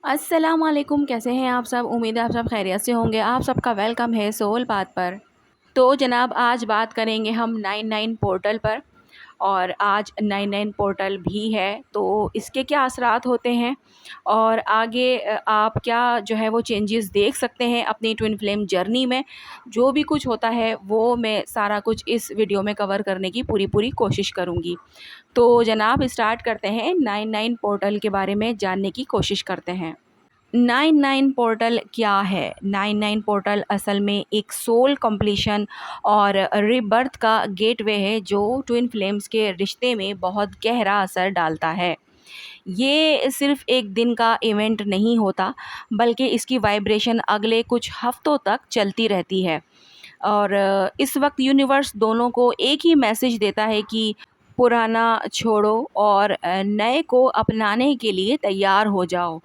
अस्सलाम वालेकुम, कैसे हैं आप सब। उम्मीद है आप सब खैरियत से होंगे। आप सबका वेलकम है सोल बात पर। तो जनाब, आज बात करेंगे हम 99 पोर्टल पर। और आज 99 पोर्टल भी है तो इसके क्या असरात होते हैं और आगे आप क्या जो है वो चेंजेस देख सकते हैं अपनी ट्विन फ्लेम जर्नी में। जो भी कुछ होता है वो मैं सारा कुछ इस वीडियो में कवर करने की पूरी पूरी कोशिश करूँगी। तो जनाब, स्टार्ट करते हैं। 99 पोर्टल के बारे में जानने की कोशिश करते हैं। 99 पोर्टल क्या है? 99 पोर्टल असल में एक सोल कंप्लीशन और रीबर्थ का गेटवे है जो ट्विन फ्लेम्स के रिश्ते में बहुत गहरा असर डालता है। ये सिर्फ़ एक दिन का इवेंट नहीं होता, बल्कि इसकी वाइब्रेशन अगले कुछ हफ़्तों तक चलती रहती है। और इस वक़्त यूनिवर्स दोनों को एक ही मैसेज देता है कि पुराना छोड़ो और नए को अपनाने के लिए तैयार हो जाओ।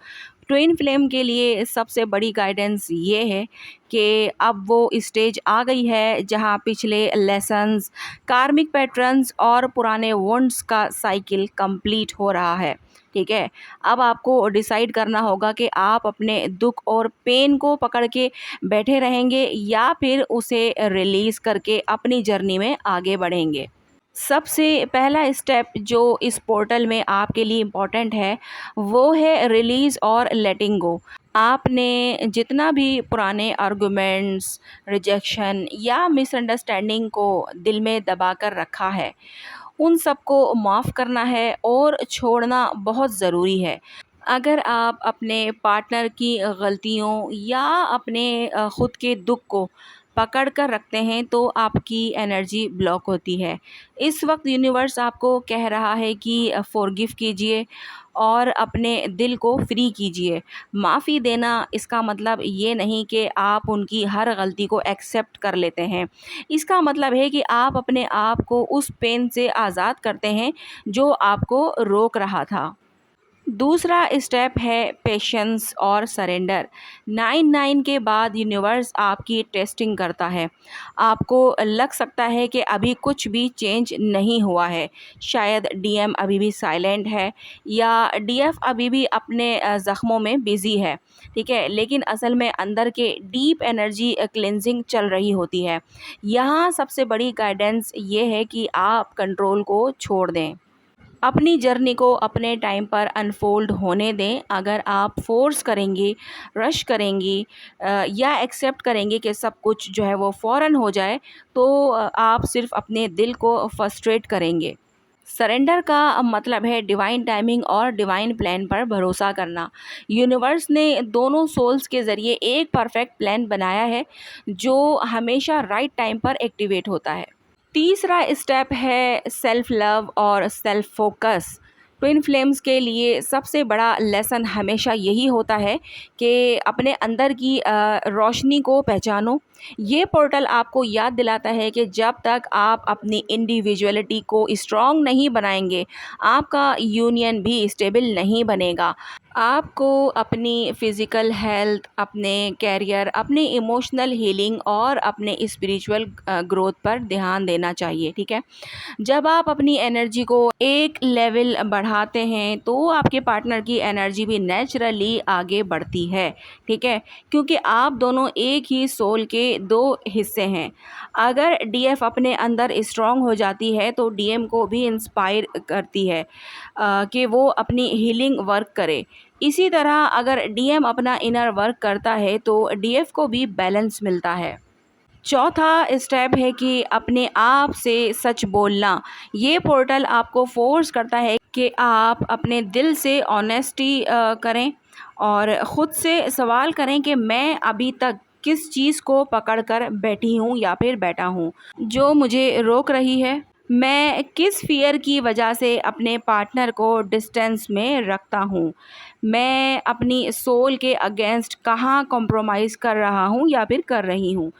ट्विन फ्लेम के लिए सबसे बड़ी गाइडेंस ये है कि अब वो स्टेज आ गई है जहाँ पिछले लेसन्स, कार्मिक पैटर्न्स और पुराने वुंड्स का साइकिल कंप्लीट हो रहा है। ठीक है, अब आपको डिसाइड करना होगा कि आप अपने दुख और पेन को पकड़ के बैठे रहेंगे या फिर उसे रिलीज़ करके अपनी जर्नी में आगे बढ़ेंगे। सबसे पहला स्टेप जो इस पोर्टल में आपके लिए इम्पोर्टेंट है वो है रिलीज़ और लेटिंग गो। आपने जितना भी पुराने आर्गुमेंट्स, रिजेक्शन या मिसअंडरस्टैंडिंग को दिल में दबा कर रखा है, उन सबको माफ़ करना है और छोड़ना बहुत ज़रूरी है। अगर आप अपने पार्टनर की गलतियों या अपने खुद के दुख को पकड़ कर रखते हैं तो आपकी एनर्जी ब्लॉक होती है। इस वक्त यूनिवर्स आपको कह रहा है कि फॉरगिव कीजिए और अपने दिल को फ्री कीजिए। माफ़ी देना इसका मतलब ये नहीं कि आप उनकी हर गलती को एक्सेप्ट कर लेते हैं। इसका मतलब है कि आप अपने आप को उस पेन से आज़ाद करते हैं जो आपको रोक रहा था। दूसरा स्टेप है पेशेंस और सरेंडर। 99 के बाद यूनिवर्स आपकी टेस्टिंग करता है। आपको लग सकता है कि अभी कुछ भी चेंज नहीं हुआ है, शायद डीएम अभी भी साइलेंट है या डीएफ अभी भी अपने ज़ख्मों में बिज़ी है। ठीक है, लेकिन असल में अंदर के डीप एनर्जी क्लेंजिंग चल रही होती है। यहाँ सबसे बड़ी गाइडेंस ये है कि आप कंट्रोल को छोड़ दें। अपनी जर्नी को अपने टाइम पर अनफोल्ड होने दें। अगर आप फ़ोर्स करेंगी, रश करेंगी या एक्सेप्ट करेंगे कि सब कुछ जो है वो फ़ौरन हो जाए, तो आप सिर्फ़ अपने दिल को फ्रस्ट्रेट करेंगे। सरेंडर का मतलब है डिवाइन टाइमिंग और डिवाइन प्लान पर भरोसा करना। यूनिवर्स ने दोनों सोल्स के ज़रिए एक परफेक्ट प्लान बनाया है जो हमेशा राइट टाइम पर एक्टिवेट होता है। तीसरा स्टेप है सेल्फ लव और सेल्फ फोकस। ट्विन फ्लेम्स के लिए सबसे बड़ा लेसन हमेशा यही होता है कि अपने अंदर की रोशनी को पहचानो। ये पोर्टल आपको याद दिलाता है कि जब तक आप अपनी इंडिविजुअलिटी को स्ट्रॉन्ग नहीं बनाएंगे, आपका यूनियन भी स्टेबल नहीं बनेगा। आपको अपनी फ़िज़िकल हेल्थ, अपने कैरियर, अपनी इमोशनल हीलिंग और अपने स्पिरिचुअल ग्रोथ पर ध्यान देना चाहिए। ठीक है, जब आप अपनी एनर्जी को एक लेवल बढ़ाते हैं तो आपके पार्टनर की एनर्जी भी नेचुरली आगे बढ़ती है। ठीक है, क्योंकि आप दोनों एक ही सोल के दो हिस्से हैं। अगर डीएफ अपने अंदर स्ट्रांग हो जाती है तो डीएम को भी इंस्पायर करती है कि वो अपनी हीलिंग वर्क करे। इसी तरह अगर डीएम अपना इनर वर्क करता है तो डीएफ को भी बैलेंस मिलता है। चौथा स्टेप है कि अपने आप से सच बोलना। ये पोर्टल आपको फोर्स करता है कि आप अपने दिल से ऑनेस्टी करें और ख़ुद से सवाल करें कि मैं अभी तक किस चीज़ को पकड़ कर बैठी हूँ या फिर बैठा हूँ जो मुझे रोक रही है। मैं किस फ़ियर की वजह से अपने पार्टनर को डिस्टेंस में रखता हूँ। मैं अपनी सोल के अगेंस्ट कहाँ कॉम्प्रोमाइज़ कर रहा हूँ या फिर कर रही हूँ।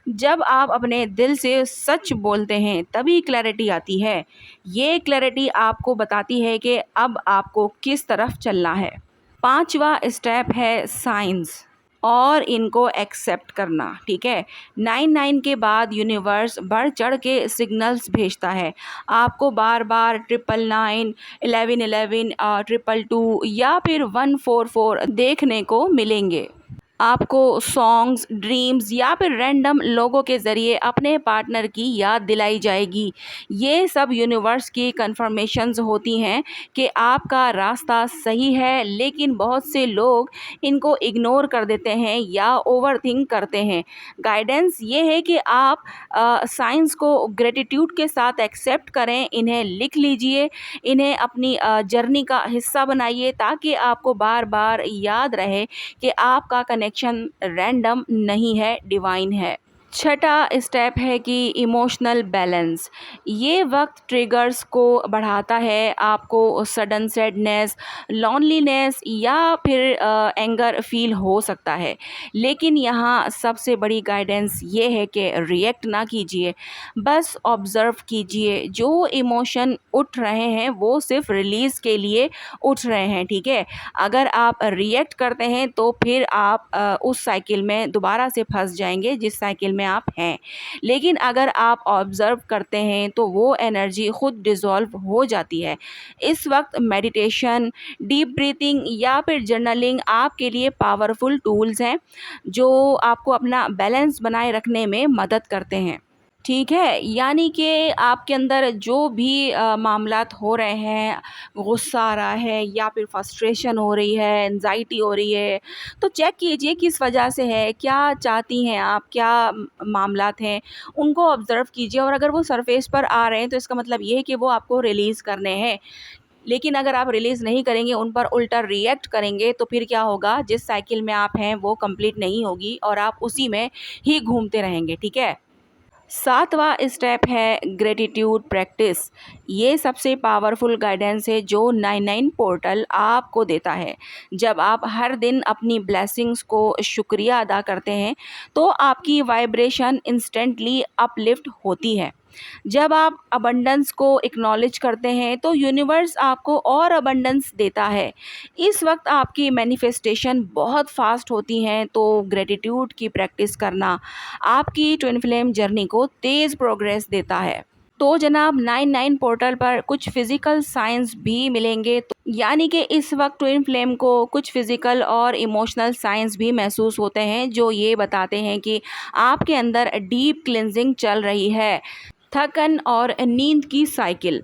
जब आप अपने दिल से सच बोलते हैं तभी क्लैरिटी आती है। ये क्लैरिटी आपको बताती है कि अब आपको किस तरफ चलना है। पांचवा स्टेप है साइंस और इनको एक्सेप्ट करना। ठीक है, 99 के बाद यूनिवर्स बढ़ चढ़ के सिग्नल्स भेजता है। आपको बार बार 999, 1111, 222 या फिर 144 देखने को मिलेंगे। आपको सॉन्ग्स, ड्रीम्स या फिर रैंडम लोगों के ज़रिए अपने पार्टनर की याद दिलाई जाएगी। ये सब यूनिवर्स की कंफर्मेशंस होती हैं कि आपका रास्ता सही है, लेकिन बहुत से लोग इनको इग्नोर कर देते हैं या ओवरथिंक करते हैं। गाइडेंस ये है कि आप साइंस को ग्रेटिट्यूड के साथ एक्सेप्ट करें, इन्हें लिख लीजिए, इन्हें अपनी जर्नी का हिस्सा बनाइए, ताकि आपको बार बार याद रहे कि आपका कनेक्शन रैंडम नहीं है, डिवाइन है। छठा स्टेप है कि इमोशनल बैलेंस। ये वक्त ट्रिगर्स को बढ़ाता है। आपको सडन सैडनेस, लॉनलीनेस या फिर एंगर फील हो सकता है, लेकिन यहाँ सबसे बड़ी गाइडेंस ये है कि रिएक्ट ना कीजिए, बस ऑब्ज़र्व कीजिए। जो इमोशन उठ रहे हैं वो सिर्फ रिलीज़ के लिए उठ रहे हैं। ठीक है, अगर आप रिएक्ट करते हैं तो फिर आप उस साइकिल में दोबारा से फंस जाएंगे जिस साइकिल में आप हैं। लेकिन अगर आप ऑब्ज़र्व करते हैं तो वो एनर्जी खुद डिज़ोल्व हो जाती है। इस वक्त मेडिटेशन, डीप ब्रीथिंग या फिर जर्नलिंग आपके लिए पावरफुल टूल्स हैं जो आपको अपना बैलेंस बनाए रखने में मदद करते हैं। ठीक है, यानी कि आपके अंदर जो भी मामलात हो रहे हैं, गुस्सा आ रहा है या फिर फ्रस्ट्रेशन हो रही है, एंजाइटी हो रही है, तो चेक कीजिए किस वजह से है, क्या चाहती हैं आप, क्या मामलात हैं, उनको ऑब्ज़र्व कीजिए। और अगर वो सरफेस पर आ रहे हैं तो इसका मतलब ये है कि वो आपको रिलीज़ करने हैं। लेकिन अगर आप रिलीज़ नहीं करेंगे, उन पर उल्टा रिएक्ट करेंगे, तो फिर क्या होगा, जिस साइकिल में आप हैं वो कंप्लीट नहीं होगी और आप उसी में ही घूमते रहेंगे। ठीक है, सातवां स्टेप है ग्रेटिट्यूड प्रैक्टिस। ये सबसे पावरफुल गाइडेंस है जो 99 पोर्टल आपको देता है। जब आप हर दिन अपनी ब्लेसिंग्स को शुक्रिया अदा करते हैं तो आपकी वाइब्रेशन इंस्टेंटली अपलिफ्ट होती है। जब आप अबंडेंस को एक्नॉलेज करते हैं तो यूनिवर्स आपको और अबंडेंस देता है। इस वक्त आपकी मैनिफेस्टेशन बहुत फास्ट होती हैं, तो ग्रेटिट्यूड की प्रैक्टिस करना आपकी ट्विन फ्लेम जर्नी को तेज़ प्रोग्रेस देता है। तो जनाब 99 पोर्टल पर कुछ फिज़िकल साइंस भी मिलेंगे, तो यानी कि इस वक्त ट्विन फ्लेम को कुछ फिज़िकल और इमोशनल साइंस भी महसूस होते हैं जो ये बताते हैं कि आपके अंदर डीप क्लिनजिंग चल रही है। थकन और नींद की साइकिल,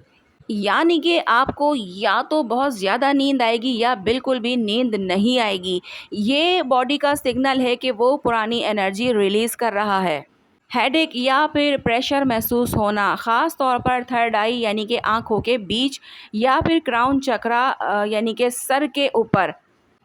यानी कि आपको या तो बहुत ज़्यादा नींद आएगी या बिल्कुल भी नींद नहीं आएगी। ये बॉडी का सिग्नल है कि वो पुरानी एनर्जी रिलीज़ कर रहा है। हेडेक या फिर प्रेशर महसूस होना, ख़ास तौर पर थर्ड आई यानी कि आँखों के बीच या फिर क्राउन चक्रा यानी कि सर के ऊपर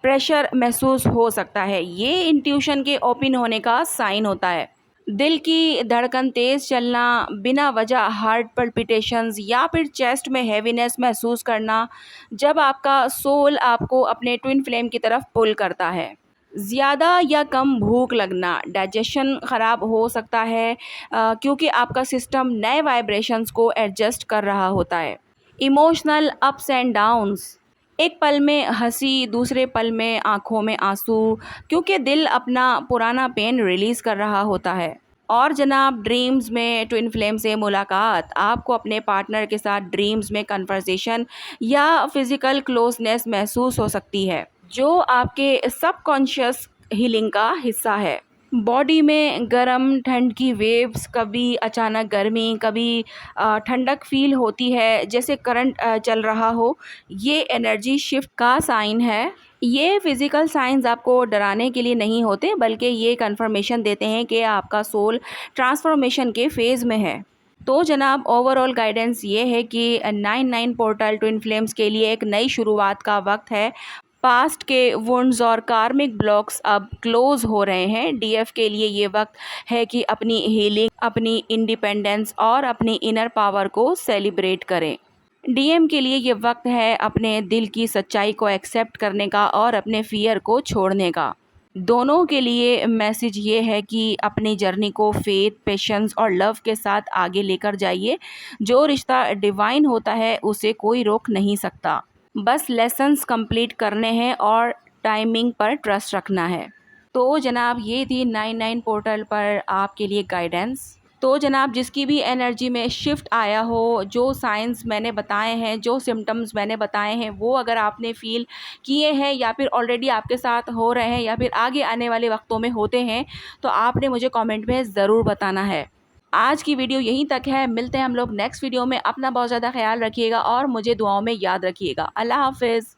प्रेशर महसूस हो सकता है। ये इंट्यूशन के ओपन होने का साइन होता है। दिल की धड़कन तेज़ चलना, बिना वजह हार्ट पल्पिटेशंस या फिर चेस्ट में हैवीनेस महसूस करना, जब आपका सोल आपको अपने ट्विन फ्लेम की तरफ पुल करता है। ज़्यादा या कम भूख लगना, डाइजेशन ख़राब हो सकता है क्योंकि आपका सिस्टम नए वाइब्रेशंस को एडजस्ट कर रहा होता है। इमोशनल अप्स एंड डाउन्स, एक पल में हंसी, दूसरे पल में आंखों में आंसू, क्योंकि दिल अपना पुराना पेन रिलीज़ कर रहा होता है। और जनाब ड्रीम्स में ट्विन फ्लेम से मुलाकात, आपको अपने पार्टनर के साथ ड्रीम्स में कन्वर्सेशन या फिज़िकल क्लोजनेस महसूस हो सकती है जो आपके सबकॉन्शियस हीलिंग का हिस्सा है। बॉडी में गरम ठंड की वेव्स, कभी अचानक गर्मी, कभी ठंडक फील होती है जैसे करंट चल रहा हो, ये एनर्जी शिफ्ट का साइन है। ये फिज़िकल साइंस आपको डराने के लिए नहीं होते, बल्कि ये कंफर्मेशन देते हैं कि आपका सोल ट्रांसफॉर्मेशन के फ़ेज़ में है। तो जनाब ओवरऑल गाइडेंस ये है कि 99 पोर्टल ट्विन फ्लेम्स के लिए एक नई शुरुआत का वक्त है। पास्ट के वुंड्स और कार्मिक ब्लॉक्स अब क्लोज हो रहे हैं। डीएफ के लिए ये वक्त है कि अपनी हीलिंग, अपनी इंडिपेंडेंस और अपनी इनर पावर को सेलिब्रेट करें। डीएम के लिए ये वक्त है अपने दिल की सच्चाई को एक्सेप्ट करने का और अपने फियर को छोड़ने का। दोनों के लिए मैसेज ये है कि अपनी जर्नी को फेथ, पेशेंस और लव के साथ आगे लेकर जाइए। जो रिश्ता डिवाइन होता है उसे कोई रोक नहीं सकता, बस लेसन्स कंप्लीट करने हैं और टाइमिंग पर ट्रस्ट रखना है। तो जनाब ये थी 99 पोर्टल पर आपके लिए गाइडेंस। तो जनाब जिसकी भी एनर्जी में शिफ्ट आया हो, जो साइंस मैंने बताए हैं, जो सिम्टम्स मैंने बताए हैं, वो अगर आपने फ़ील किए हैं या फिर ऑलरेडी आपके साथ हो रहे हैं या फिर आगे आने वाले वक्तों में होते हैं, तो आपने मुझे कमेंट में ज़रूर बताना है। आज की वीडियो यहीं तक है। मिलते हैं हम लोग नेक्स्ट वीडियो में। अपना बहुत ज़्यादा ख्याल रखिएगा और मुझे दुआओं में याद रखिएगा। अल्लाह हाफ़िज़।